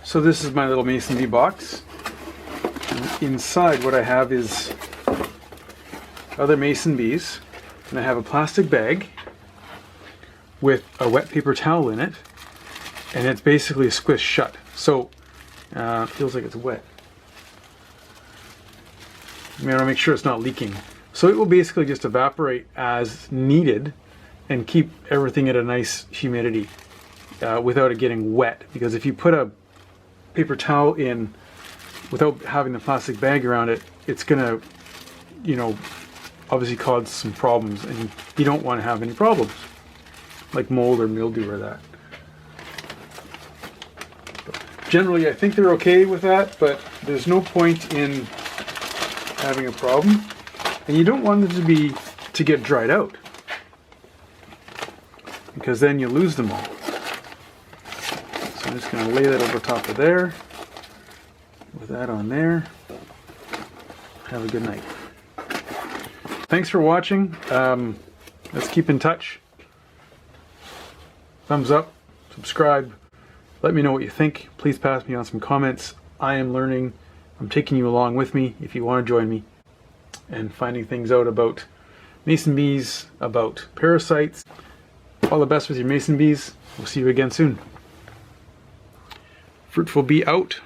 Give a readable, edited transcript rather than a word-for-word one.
So this is my little mason bee box. And inside what I have is other mason bees, and I have a plastic bag with a wet paper towel in it, and it's basically squished shut. So it feels like it's wet. I want to make sure it's not leaking. So it will basically just evaporate as needed and keep everything at a nice humidity without it getting wet. Because if you put a paper towel in without having the plastic bag around it, it's gonna, you know, obviously cause some problems, and you don't want to have any problems like mold or mildew or that. Generally, I think they're okay with that, but there's no point in having a problem, and you don't want them to get dried out, because then you lose them all. So I'm just going to lay that over top of there, with that on there. Have a good night. Thanks for watching. Let's keep in touch. Thumbs up, subscribe. Let me know what you think. Please pass me on some comments. I am learning. I'm taking you along with me if you want to join me and finding things out about mason bees, about parasites. All the best with your mason bees. We'll see you again soon. Fruitful Bee out.